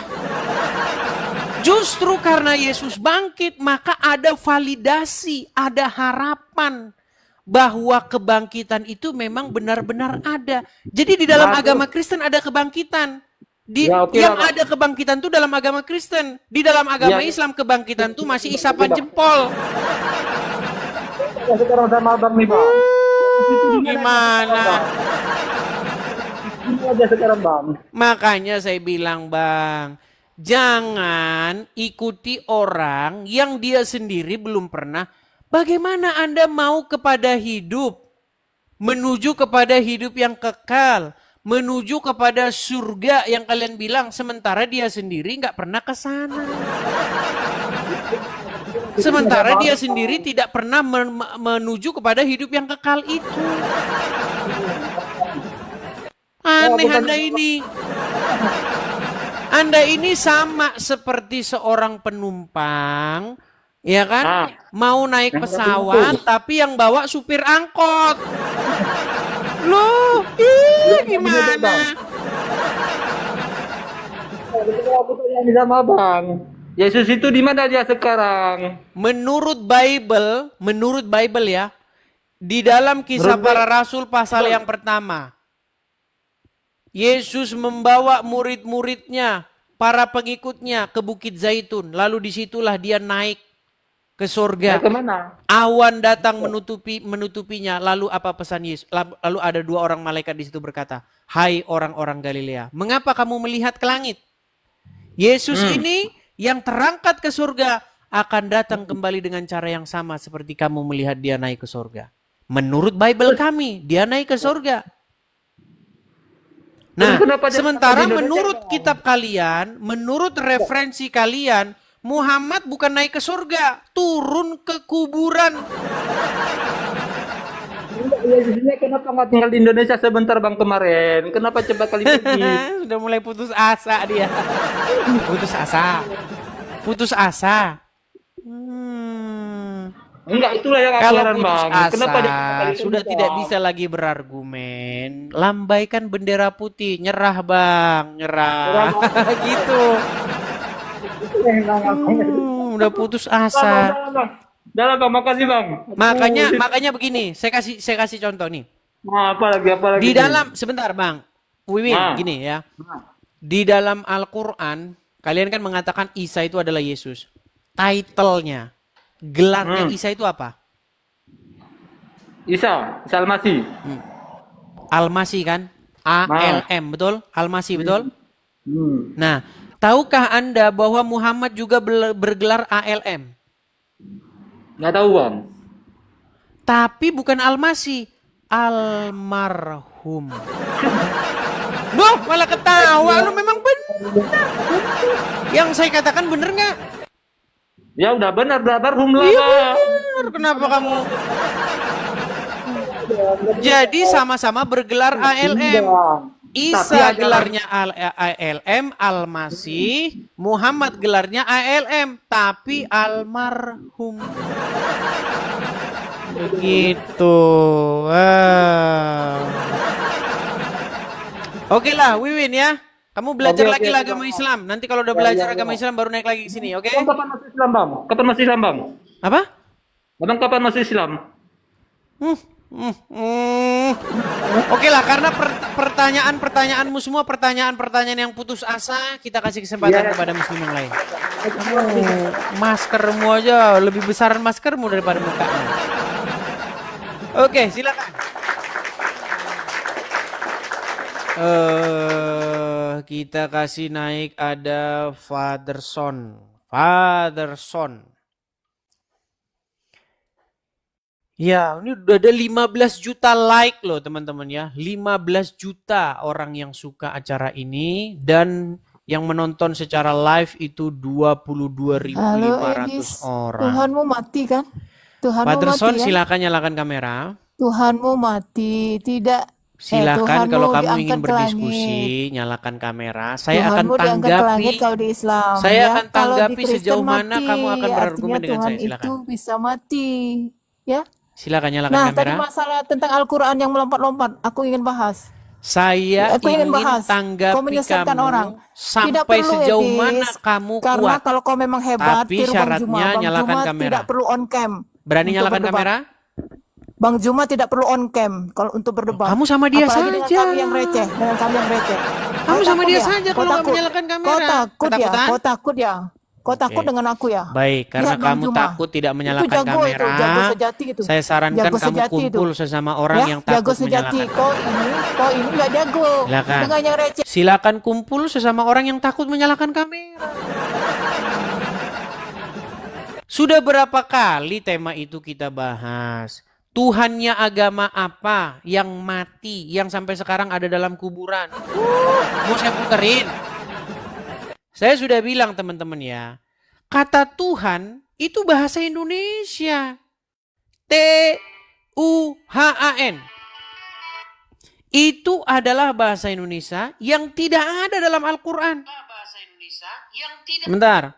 Justru karena Yesus bangkit, maka ada validasi, ada harapan bahwa kebangkitan itu memang benar-benar ada. Jadi di dalam agama Kristen ada kebangkitan. Yang ada kebangkitan itu dalam agama Kristen. Di dalam agama Islam kebangkitan itu masih isapan jempol. Sekarang sama abang nih bang. Gimana? Ini aja sekarang bang. Makanya saya bilang bang, jangan ikuti orang yang dia sendiri belum pernah. Bagaimana Anda mau kepada hidup, menuju kepada hidup yang kekal, menuju kepada surga yang kalian bilang, sementara dia sendiri nggak pernah ke sana. Sementara dia sendiri tidak pernah menuju kepada hidup yang kekal itu. Aneh Anda ini. Anda ini sama seperti seorang penumpang, ya kan? Mau naik pesawat, tapi yang bawa supir angkot. Loh, gimana? Yang sama bang. Yesus itu di mana dia sekarang? Menurut Bible ya, di dalam Kisah Para Rasul pasal yang pertama, Yesus membawa murid-muridnya, para pengikutnya ke Bukit Zaitun. Lalu disitulah dia naik ke surga. Awan datang menutupinya. Lalu apa pesan Yesus? Lalu ada 2 orang malaikat di situ berkata, "Hai orang-orang Galilea, mengapa kamu melihat ke langit? Yesus ini yang terangkat ke surga akan datang kembali dengan cara yang sama seperti kamu melihat dia naik ke surga." Menurut Bible kami, dia naik ke surga. Nah, sementara menurut kitab kalian, menurut referensi kalian, Muhammad bukan naik ke surga, turun ke kuburan. Yesusnya kenapa nggak tinggal di Indonesia sebentar bang kemarin? Kenapa cepat kali ini? Sudah mulai putus asa dia. Putus asa. Enggak, itulah yang kalau aturan bang. Kenapa sudah tidak bisa lagi berargumen, lambaikan bendera putih, nyerah bang, nyerah. Gitu. Udah putus asa. Dalam bang, makasih bang. Makanya begini, saya kasih contoh nih. Apa lagi? Di dalam sebentar bang, Wiwin, gini ya. Di dalam Al-Quran, kalian kan mengatakan Isa itu adalah Yesus. Title-nya, gelarnya Isa itu apa? Isa Al-Masih. Al-Masih kan? A-L-M, betul? Al-Masih, betul? Nah, tahukah Anda bahwa Muhammad juga bergelar A-L-M? Nggak tahu bang. Tapi bukan Al-Masih, almarhum. Loh, malah ketawa. Lu memang benar. Yang saya katakan benar nggak? Ya udah benar, almarhum lah. Iya benar. Kenapa kamu? Jadi sama-sama bergelar ALM. Isa gelarnya ALM, Al-Masih. Muhammad gelarnya ALM, tapi almarhum. Begitu. Oke lah, Wiwin ya. Kamu belajar lagi lah agama Islam. Nanti kalau udah belajar agama Islam baru naik lagi ke sini, oke? Kapan masuk Islam, Bang? Kapan masuk Islam, Bang? Apa? Abang kapan masuk Islam? Oke lah, karena pertanyaanmu semua pertanyaan yang putus asa, kita kasih kesempatan kepada muslim yang lain. Maskermu aja lebih besaran maskermu daripada mukamu. Oke, silakan. Kita kasih naik ada Fatherson. Ya, ini udah ada 15 juta like loh teman-teman ya. 15 juta orang yang suka acara ini dan yang menonton secara live itu 22.500 orang. Tuhanmu mati kan? Tuhanmu Fatherson, mati, silakan nyalakan kamera. Tuhanmu mati, tidak. Silakan kalau kamu ingin berdiskusi, nyalakan kamera. Saya akan tanggapi. Saya akan tanggapi sejauh mana kamu akan berargumen dengan saya. Silakan. Itu bisa mati, ya. Silakan nyalakan kamera. Nah, tadi masalah tentang Al-Quran yang melompat-lompat, aku ingin bahas. Saya ingin tanggapi kamu orang. Sampai sejauh mana kamu karena kuat. Kalau kau memang hebat, tapi syaratnya nyalakan kamera. Tidak perlu on cam. Berani nyalakan kamera? Bang Juma tidak perlu on cam kalau untuk berdebat. Kamu sama dia Apalagi saja. dengan kami yang receh, Kamu sama dia saja kalau nggak menyalakan kamera. Kau takut ya. Kau takut dengan aku ya? Baik, karena kamu takut tidak menyalakan kamera. Jago sejati itu. Saya sarankan kamu kumpul sesama orang yang takut menyalakan. Kau ini nggak jago. Dengan yang receh. Silakan kumpul sesama orang yang takut menyalakan kamera. Sudah berapa kali tema itu kita bahas? Tuhannya agama apa yang mati, yang sampai sekarang ada dalam kuburan? Mau saya puterin? Saya sudah bilang teman-teman ya, kata Tuhan itu bahasa Indonesia. T-U-H-A-N. Itu adalah bahasa Indonesia yang tidak ada dalam Al-Quran. Bentar.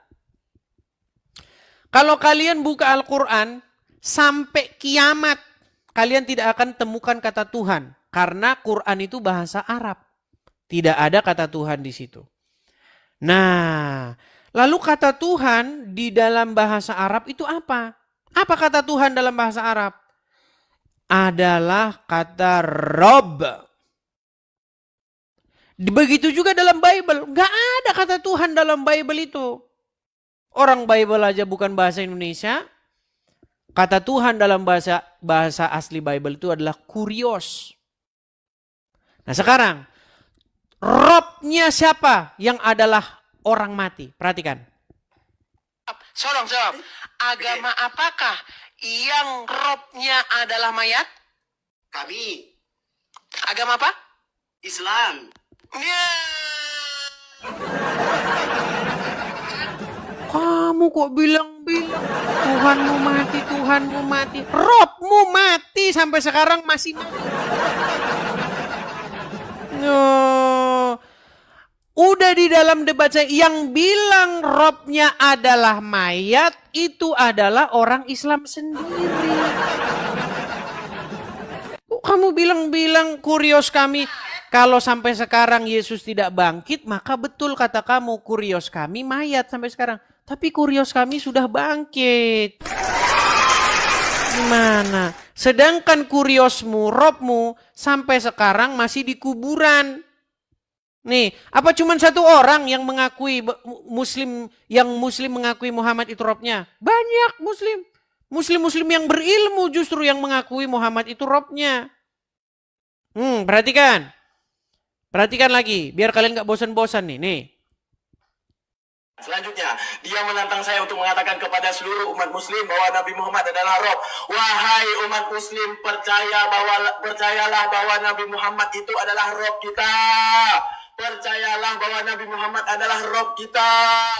Kalau kalian buka Al-Quran, sampai kiamat, kalian tidak akan temukan kata Tuhan. Karena Quran itu bahasa Arab. Tidak ada kata Tuhan di situ. Nah, lalu kata Tuhan di dalam bahasa Arab itu apa? Apa kata Tuhan dalam bahasa Arab? Adalah kata Rob. Begitu juga dalam Bible. Gak ada kata Tuhan dalam Bible itu. Orang Bible aja bukan bahasa Indonesia. Kata Tuhan dalam bahasa asli Bible itu adalah kurios. Nah sekarang, Robnya siapa yang adalah orang mati? Perhatikan. Sorong. Agama apakah yang Robnya adalah mayat? Kami. Agama apa? Islam. Ya. Kamu kok bilang-bilang Tuhanmu mati. Robmu mati sampai sekarang masih mati. No. Udah di dalam debat saya yang bilang Robnya adalah mayat itu adalah orang Islam sendiri. Kamu bilang-bilang kurios kami. Kalau sampai sekarang Yesus tidak bangkit, maka betul kata kamu kurios kami mayat sampai sekarang. Tapi kurios kami sudah bangkit. Gimana? Sedangkan kuriosmu, Robmu sampai sekarang masih di kuburan. Nih, apa cuma satu orang yang mengakui Muslim mengakui Muhammad itu Robnya? Banyak Muslim. Muslim yang berilmu justru yang mengakui Muhammad itu Robnya. Perhatikan. Perhatikan lagi, biar kalian gak bosan-bosan nih. Selanjutnya, dia menantang saya untuk mengatakan kepada seluruh umat muslim bahwa Nabi Muhammad adalah Rob. Wahai umat muslim, percayalah bahwa Nabi Muhammad itu adalah Rob kita. Percayalah bahwa Nabi Muhammad adalah Rob kita.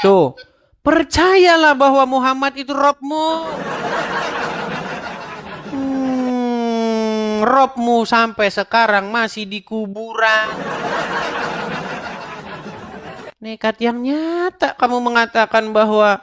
Tuh, percayalah bahwa Muhammad itu Robmu. Robmu sampai sekarang masih di kuburan. Nekat yang nyata kamu mengatakan bahwa...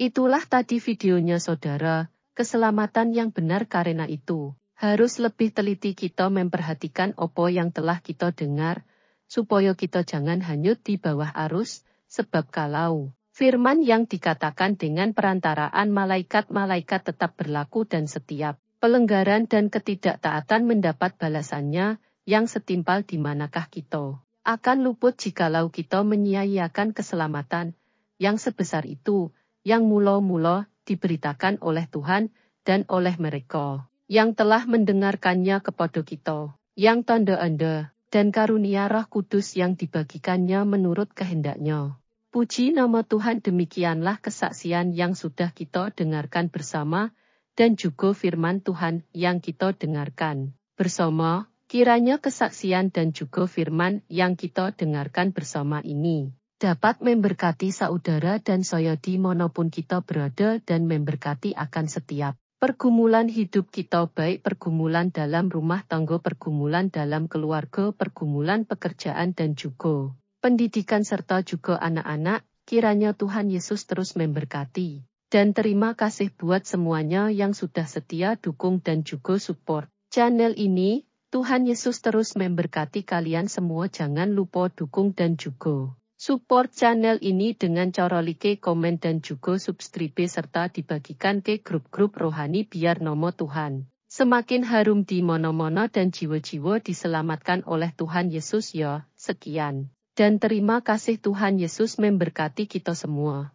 Itulah tadi videonya saudara, keselamatan yang benar karena itu. Harus lebih teliti kita memperhatikan apa yang telah kita dengar, supaya kita jangan hanyut di bawah arus, sebab kalau firman yang dikatakan dengan perantaraan malaikat-malaikat tetap berlaku dan setiap pelanggaran dan ketidaktaatan mendapat balasannya yang setimpal di manakah kita akan luput jikalau kita menyia-nyiakan keselamatan yang sebesar itu, yang mula-mula diberitakan oleh Tuhan dan oleh mereka yang telah mendengarkannya kepada kita, yang tanda-tanda dan karunia Roh Kudus yang dibagikannya menurut kehendaknya. Puji nama Tuhan, demikianlah kesaksian yang sudah kita dengarkan bersama dan juga firman Tuhan yang kita dengarkan bersama. Kiranya kesaksian dan juga firman yang kita dengarkan bersama ini dapat memberkati saudara dan saya dimanapun kita berada dan memberkati akan setiap pergumulan hidup kita, baik pergumulan dalam rumah tangga, pergumulan dalam keluarga, pergumulan pekerjaan dan juga pendidikan serta juga anak-anak. Kiranya Tuhan Yesus terus memberkati. Dan terima kasih buat semuanya yang sudah setia dukung dan juga support channel ini. Tuhan Yesus terus memberkati kalian semua. Jangan lupa dukung dan juga support channel ini dengan cara like, komen dan juga subscribe serta dibagikan ke grup-grup rohani biar nama Tuhan Semakin harum di mana-mana dan jiwa-jiwa diselamatkan oleh Tuhan Yesus ya. Sekian. Dan terima kasih Tuhan Yesus memberkati kita semua.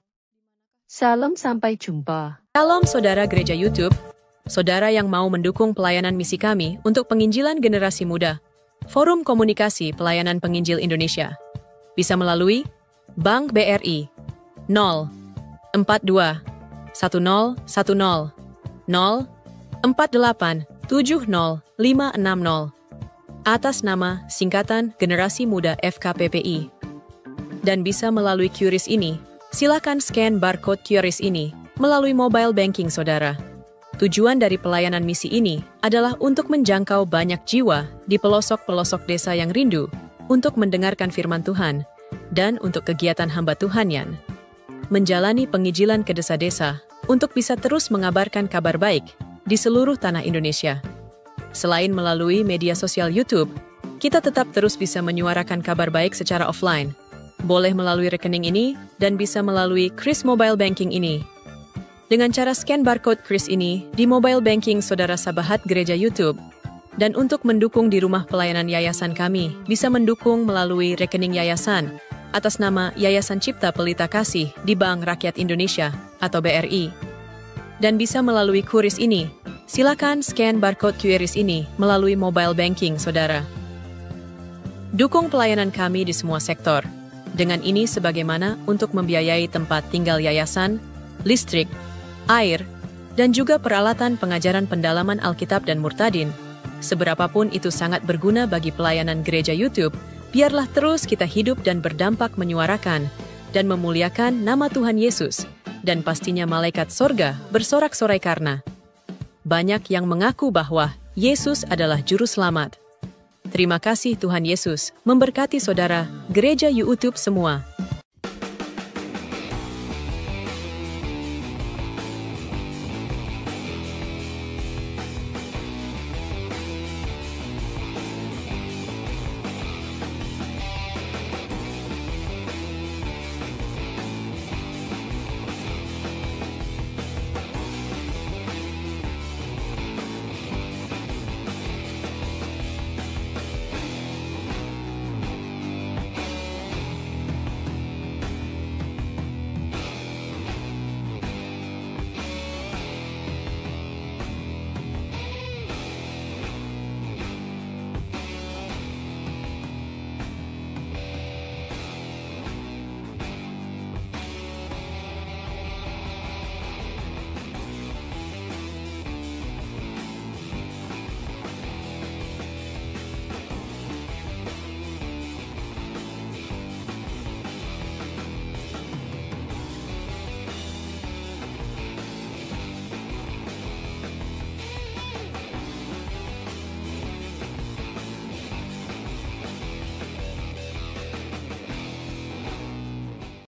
Salam sampai jumpa. Salam saudara Gereja YouTube, saudara yang mau mendukung pelayanan misi kami untuk penginjilan generasi muda. Forum Komunikasi Pelayanan Penginjil Indonesia. Bisa melalui Bank BRI 042 1010 048 70560 atas nama singkatan Generasi Muda FKPPI. Dan bisa melalui QRIS ini, silakan scan barcode QRIS ini melalui mobile banking saudara. Tujuan dari pelayanan misi ini adalah untuk menjangkau banyak jiwa di pelosok-pelosok desa yang rindu untuk mendengarkan firman Tuhan dan untuk kegiatan hamba Tuhan yang menjalani penginjilan ke desa-desa untuk bisa terus mengabarkan kabar baik di seluruh tanah Indonesia. Selain melalui media sosial YouTube, kita tetap terus bisa menyuarakan kabar baik secara offline. Boleh melalui rekening ini dan bisa melalui QRIS Mobile Banking ini. Dengan cara scan barcode QRIS ini di mobile banking saudara sahabat Gereja YouTube. Dan untuk mendukung di rumah pelayanan yayasan kami, bisa mendukung melalui rekening yayasan atas nama Yayasan Cipta Pelita Kasih di Bank Rakyat Indonesia atau BRI. Dan bisa melalui QRIS ini, silakan scan barcode QRIS ini melalui mobile banking saudara. Dukung pelayanan kami di semua sektor. Dengan ini sebagaimana untuk membiayai tempat tinggal yayasan, listrik, air, dan juga peralatan pengajaran pendalaman Alkitab dan Murtadin. Seberapapun itu sangat berguna bagi pelayanan Gereja YouTube, biarlah terus kita hidup dan berdampak menyuarakan dan memuliakan nama Tuhan Yesus. Dan pastinya malaikat sorga bersorak-sorai karena banyak yang mengaku bahwa Yesus adalah Juru Selamat. Terima kasih Tuhan Yesus, memberkati saudara Gereja YouTube semua.